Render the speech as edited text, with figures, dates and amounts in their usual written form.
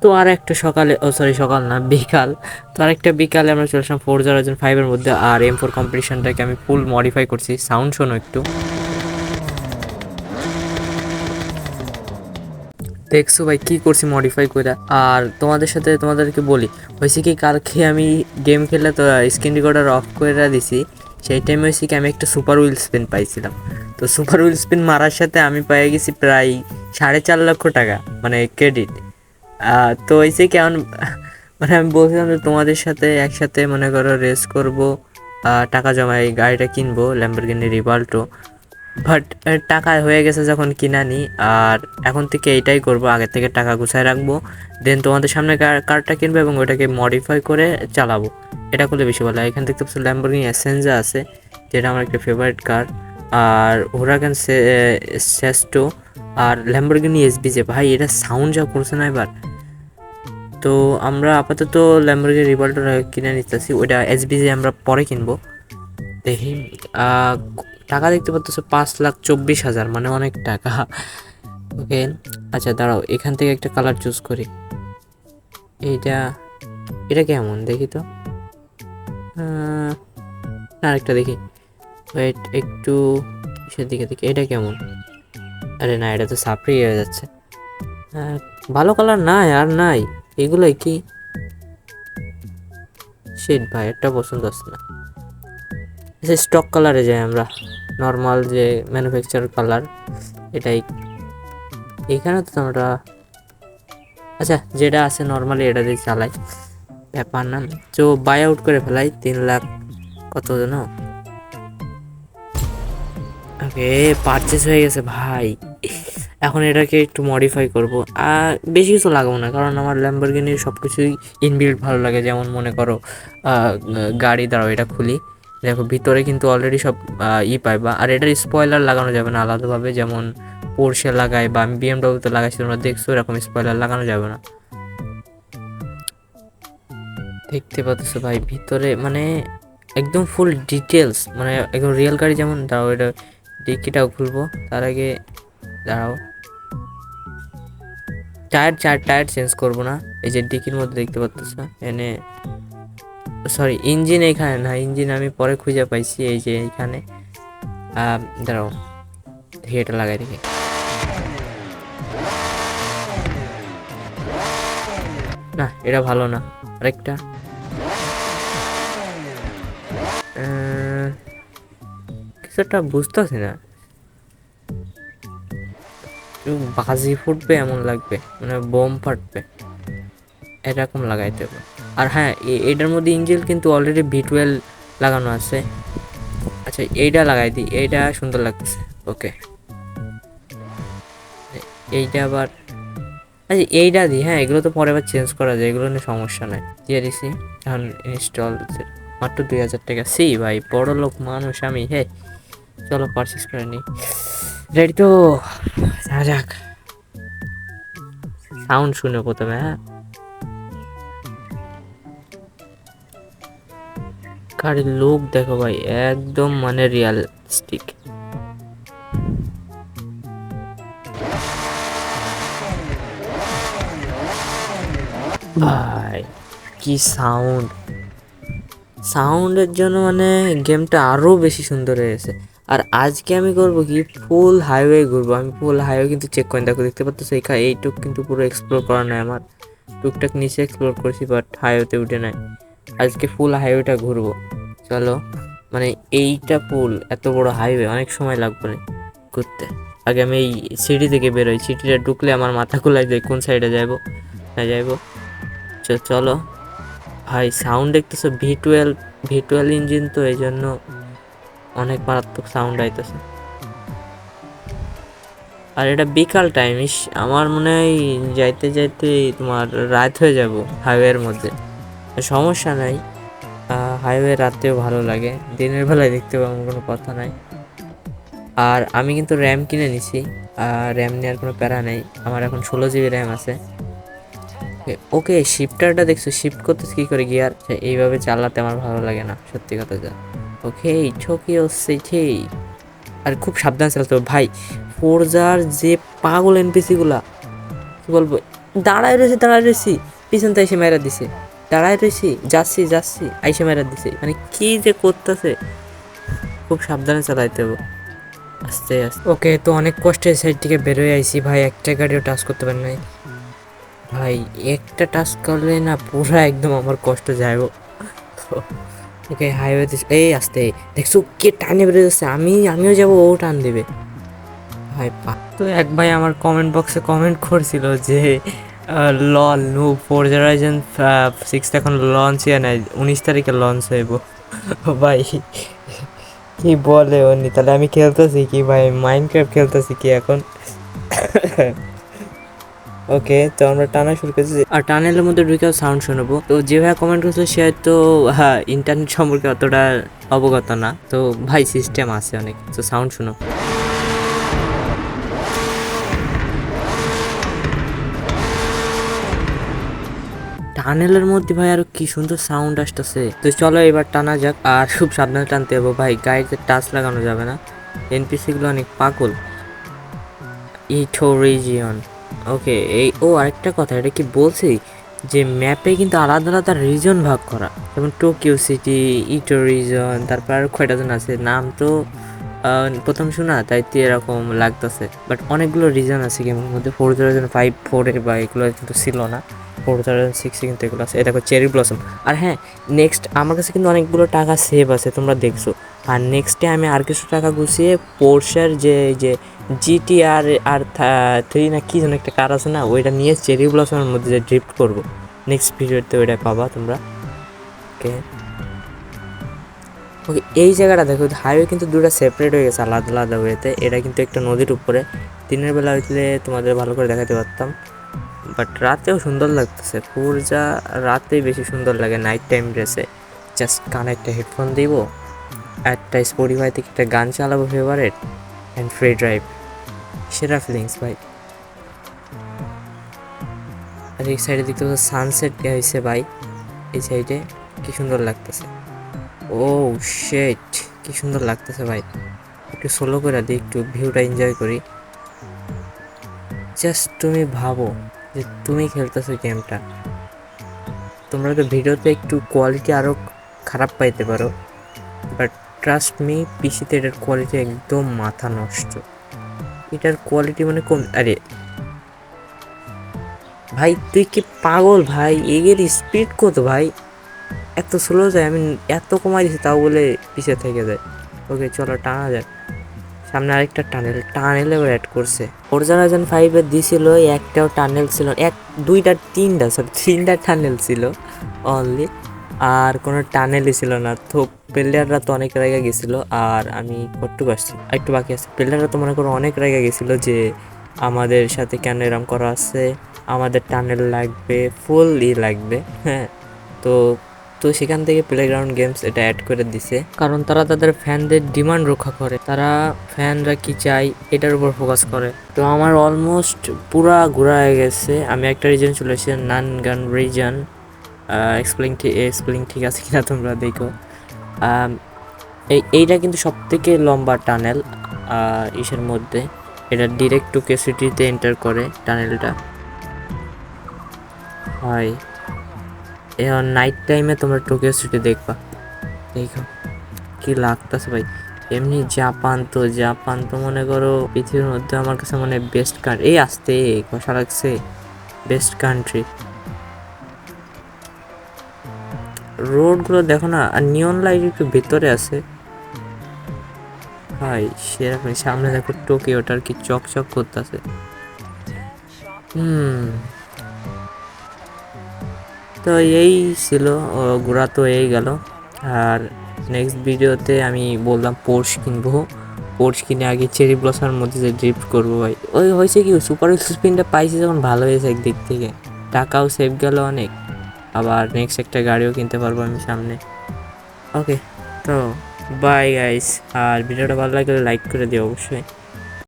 তো আর একটা সকালে, ও সরি সকাল না, বিকাল। তো আরেকটা বিকালে আমরা চলে আসলাম ফোরজা হরাইজন 5 এর মধ্যে। আর M4 কম্পিটিশনটাকে আমি ফুল মডিফাই করছি। সাউন্ড শোনো একটু, দেখছো ভাই কি করছি মডিফাই করে। আর তোমাদেরকে বলি, হয়েছে কি, কালকে আমি গেম খেলে তো স্ক্রিন রেকর্ডার অফ করে দিছি। সেই টাইমে হয়েছে কি, আমি একটা সুপার হুইল স্পিন পাইছিলাম। তো সুপার হুইল স্পিন মারার সাথে আমি পেয়ে গেছি প্রায় 4.5 লক্ষ টাকা, মানে ক্রেডিট। তো হয়েছে কেমন, মানে আমি বলছিলাম যে তোমাদের সাথে একসাথে মনে করো রেস করব, টাকা জমাই গাড়িটা কিনবো, ল্যাম্বরগিনি রিভাল্টো। বাট টাকা হয়ে গেছে যখন কিনা নি, আর এখন থেকে এইটাই করব, আগে থেকে টাকা গুছায় রাখবো, দেন তোমাদের সামনে কারটা কিনবো এবং ওটাকে মডিফাই করে চালাবো। এটা করলে বেশি ভালো হয়। এখান থেকে তো ল্যাম্বরগিনি অ্যাসেঞ্জা আছে, যেটা আমার একটা ফেভারিট কার। আর হুরাকান সেস্টো, আর ল্যাম্বরগিনি এসবিজে। ভাই এটা সাউন্ড যা করছে না এবার। তো আমরা আপাতত ল্যাম্বরগিনি রিভাল্টোটা কিনে নিতেছি, ওইটা এসবিজে আমরা পরে কিনবো। দেখি, আহ, টাকা দেখতে পাচ্ছ 5,24,000, মানে অনেক টাকা। ওকে, আচ্ছা দাঁড়াও, এখান থেকে একটা কালার চুজ করি। এইটা, এটা কেমন দেখি তো, না আরেকটা দেখি। ওয়েট একটু, সেদিকে দেখি এটা কেমন। আরে না, এটা তো সাপড়ি হয়ে যাচ্ছে। ভালো কালার নাই আর নাই, এগুলোই কি শেড, ভাই একটা পছন্দ আসছে না। আচ্ছা স্টক কালারে যাই আমরা, নর্মাল যে ম্যানুফ্যাকচার কালার এটাই। এখানে তো আমরা, আচ্ছা যেটা আছে নর্মালি এটা দিয়ে চালাই, ব্যাপার না। তো বাই আউট করে ফেলাই 3 লাখ কত যেন। ওকে, পারচেস হয়ে গেছে ভাই। এখন এটাকে একটু মডিফাই করব। আর বেশি কিছু লাগাবো না, কারণ আমার ল্যাম্বরগিনির সব কিছুই ইনবিল্ড ভালো লাগে। যেমন মনে করো গাড়ি, দাঁড়াও এটা খুলি, দেখো ভিতরে কিন্তু অলরেডি সব পাইবা। আর এটার স্পয়লার লাগানো যাবে না আলাদাভাবে, যেমন পোর্শে লাগায় বা আমি বিএমডব্লিউতে লাগাইছি, তোমরা দেখছো, এরকম স্পয়লার লাগানো যাবে না। দেখতে পাচ্ছ ভাই ভিতরে মানে একদম ফুল ডিটেলস, মানে একদম রিয়েল গাড়ি যেমন। দাঁড়াও এটা ডিকিটাও খুলবো, তার আগে দাঁড়াও, টায়ার চেঞ্জ করবো না। এই যে ডিকির মধ্যে দেখতে পাচ্ছ এনে, সরি ইঞ্জিন এখানে না, ইঞ্জিন আমি পরে খুঁজে পাইছি, এই যে এইখানে। দাঁড়াও দেখি এটা লাগাই দেখি। না এটা ভালো না, আরেকটা। কিছুটা বুঝতেছি না, বাজি ফুটবে এমন লাগবে, মানে বোম ফাটবে, এরকম লাগাইতে হবে। আর হ্যাঁ, এটার মধ্যে ইঞ্জিন কিন্তু অলরেডি V12 লাগানো আছে। আচ্ছা এইটা লাগাই দিই, এইটা সুন্দর লাগতেছে। ওকে, এইটা আবার, আচ্ছা এইটা দিই। হ্যাঁ এগুলো তো পরে আবার চেঞ্জ করা যায়, এগুলো নিয়ে সমস্যা নাই। দিয়ে দিছি, এখন ইনস্টল, মাত্র 2,000 টাকা। সি ভাই, বড় লোক মানুষ আমি। হে চলো পারচেস করে নিই। রেডি তো, যাক। সাউন্ড শুনে প্রথমে, হ্যাঁ গাড়ির লুক দেখো ভাই, একদম মানে রিয়ালিস্টিক। ভাই কি সাউন্ড, সাউন্ডের জন্য মানে গেমটা আরও বেশি সুন্দর হয়ে গেছে। আর আজকে আমি করবো কি, ফুল হাইওয়ে ঘুরবো। আমি ফুল হাইওয়ে কিন্তু চেক করে দেখো, দেখতে পাচ্ছ এইটুক কিন্তু পুরো এক্সপ্লোর করা নাই আমার। টুকটাক নিচে এক্সপ্লোর করছি, বাট হাইওয়েতে উঠে নাই। আজকে ফুল হাইওয়েটা ঘুরবো, চলো। মানে এইটা ফুল এত বড় হাইওয়ে, অনেক সময় লাগবে না ঘুরতে। আগে আমি এই সিটি থেকে বেরোই, সিটিটা ঢুকলে আমার মাথা খোলাই যায় কোন সাইডে যাইবো না যাইবো। চলো ভাই, সাউন্ড দেখতেছো, V12 ইঞ্জিন, তো এই জন্য অনেক মারাত্মক সাউন্ড আইতেছে। আর এটা বিকাল টাইম, আমার মনে হয় যাইতে যাইতে তোমার রাত হয়ে যাব হাইওয়ের মধ্যে। সমস্যা নাই, হাইওয়ে রাতেও ভালো লাগে, দিনের বেলায় দেখতে পাবো, কোনো কথা নাই। আর আমি কিন্তু র্যাম কিনে নিছি, র্যাম নেওয়ার কোনো প্যারা নেই। আমার এখন 16 GB র্যাম আছে। ওকে, শিফটারটা দেখছো, শিফট করতেছে কি করে গিয়ার, এইভাবে চালাতে আমার ভালো লাগে না, সত্যি কথা যা। ওকে, টোকিও সিটি। আর খুব সাবধান চালাতে হবে ভাই, ফোরজার যে পাগল এনপিসি গুলা, কি বলবো, দাঁড়ায় রয়েছি, পিছন থেকে এসে মেরা দিছে, দাঁড়ায় রয়েছি, যাচ্ছি আইসে মেরা দিছে, মানে কি যে করতেছে, খুব সাবধানে চালাইতে হবে, আস্তে আস্তে। ওকে, তো অনেক কষ্টে সাইড থেকে বেরোয় আইছি ভাই, একটা গাড়িও টাচ করতে পারি নাই ভাই, একটা টাচ করলে না পুরা একদম আমার কষ্ট যাইব। ওকে, হাইওয়েতে এই আসতে দেখছো কে টানে বেরোয় যাচ্ছে, আমিও যাবো, ও টান দেবে ভাই তো এক ভাই আমার কমেন্ট বক্সে কমেন্ট করছিল যে লল নো ফোরজা রাইজেন 6 এখন লঞ্চ ইয়া নাই, 19 তারিখে লঞ্চ হইব। ভাই কি বলে উনি, তাহলে আমি খেলতেছি কি ভাই, মাইনক্রাফট খেলতেছি কি এখন? ওকে, তো আমরা টানা শুরু করেছি, আর টানেলের মধ্যে ঢুকেও সাউন্ড শুনবো। তো যে ভাই কমেন্ট করছে সে তো হ্যাঁ ইন্টারনেট সম্পর্কে অতটা অবগত না, তো ভাই সিস্টেম আছে অনেক, তো সাউন্ড শুনো। টানেলের মধ্যে ভাই আরো কি সুন্দর সাউন্ড আসতেছে। তো চলো এবার টানা যাক, আর খুব সাবধানে টানতে হবে ভাই, গাড়িতে টাচ লাগানো যাবে না, এনপিসি গুলো অনেক পাগল। ইথো রিজিয়ন, ওকে এই আরেকটা কথা, এটা কি বলছি যে ম্যাপে কিন্তু আলাদা আলাদা রিজন ভাগ করা, যেমন টোকিও সিটি, ইটো রিজন, তারপর আর কয়টা জন আছে নাম তো প্রথম শোনা, তাই তো এরকম লাগতেছে, বাট অনেকগুলো রিজন আছে গেমের মধ্যে। 4005 4 বা এগুলো কিন্তু ছিল না, 4006 কিন্তু এগুলো আছে। এটা দেখো চেরি ব্লসম। আর হ্যাঁ, নেক্সট আমার কাছে কিন্তু অনেকগুলো টাকা সেভ আছে, তোমরা দেখছো। আর নেক্সটে আমি আর কিছু টাকা গুছিয়ে পোর্শের যে জিটিআর আর 3 না কি যেন একটা কার আছে না, ওইটা নিয়ে চেরি ব্লসমের মধ্যে যে ড্রিফট করবো, নেক্সট ভিডিওতে ওইটা পাবা তোমরা। ওকে ওকে, এই জায়গাটা দেখো, হাইওয়ে কিন্তু দুটো সেপারেট হয়ে গেছে আলাদা আলাদা ওয়েতে। এটা কিন্তু একটা নদীর উপরে, দিনের বেলা হইলে তোমাদের ভালো করে দেখাতে পারতাম, বাট রাতেও সুন্দর লাগতেছে। যা রাতেই বেশি সুন্দর লাগে নাইট টাইম ড্রেসে। জাস্ট কানে একটা হেডফোন দিব, একটা স্পটিফাই থেকে একটা গান চালাবো ফেভারেট, অ্যান্ড ফ্রি ড্রাইভ, সেরা ফিলিংস ভাই। আর এই সাইডে দেখতে পাচ্ছি সানসেট হয়েছে ভাই, এই সাইডে কি সুন্দর লাগতেছে। ও শেট, কি সুন্দর লাগতেছে ভাই। একটু সোলো করে দিই, একটু ভিউটা এনজয় করি। জাস্ট তুমি ভাবো যে তুমি খেলতেছো গেমটা, তোমরা তো ভিডিওতে একটু কোয়ালিটি আরও খারাপ পাইতে পারো, বাট ট্রাস্ট মি, পিসিতে এটার কোয়ালিটি একদম মাথা নষ্ট। এটার কোয়ালিটি মানে কম, আরে ভাই তুই কি পাগল ভাই, এগের স্পিড কত ভাই, এত স্লো যায়, আমি এত কমাই দিছি তাও বলে পিছিয়ে থেকে যায়। ওকে চলো টানা যায়, সামনে আরেকটা টানেল এবার অ্যাড করছে। ফোরজা 5 দিছিল একটাও টানেল ছিল, তিনটা টানেল ছিল অনলি, আর কোনো টানেলই ছিল না। তো প্লেয়াররা তো অনেক রেগে গেছিলো, আর আমি কট্টুক আসছি, একটু বাকি আছে। প্লেয়াররা তো মনে করো অনেক রেগে গেছিলো যে আমাদের সাথে কেন এরম করা আছে, আমাদের টানেল লাগবে, ফুল লাগবে। হ্যাঁ, তো তো সেখান থেকে প্লেগ্রাউন্ড গেমস এটা অ্যাড করে দিছে, কারণ তারা তাদের ফ্যানদের ডিমান্ড রক্ষা করে, তারা ফ্যানরা কি চাই এটার উপর ফোকাস করে। তো আমার অলমোস্ট পুরা ঘোরা হয়ে গেছে, আমি একটা রিজন চলে এসেছি, নানগান রিজন। স্পেলিং ঠিক আছে কিনা তোমরা দেখো। এইটা কিন্তু সব থেকে লম্বা টানেল ইসের মধ্যে, এটা ডিরেক্ট টু কেসিটিতে এন্টার করে টানেলটা। হয় এখন নাইট টাইমে তোমরা টোকিও সিটি দেখবা, দেখো কি লাগতেছে ভাই। এমনি জাপান তো মনে করো পৃথিবীর মধ্যে আমার কাছে মনে হয় বেস্ট কান্ট্রি, এই আসতে কষা লাগছে, বেস্ট কান্ট্রি। রোডগুলো দেখো না, আর নিয়ন লাইট একটু ভেতরে আছে ভাই, সেরকম। সামনে দেখো টোকিওটার কি চকচক করতেছে। তো এই ছিল ঘোরা, তো এই গেল। আর নেক্সট ভিডিওতে আমি বললাম পোর্শ কিনে আগে চেরি ব্লসমের মধ্যে যে ড্রিফট করবো ভাই। ওই হয়েছে কি, সুপার স্পিনটা পাইছি যখন ভালো হয়েছে একদিক থেকে, টাকাও সেভ গেল অনেক, আবার নেক্সট একটা গাড়িও কিনতে পারবো আমি সামনে। ওকে, তো বাই গাইস, আর ভিডিওটা ভালো লাগলে লাইক করে দিও অবশ্যই।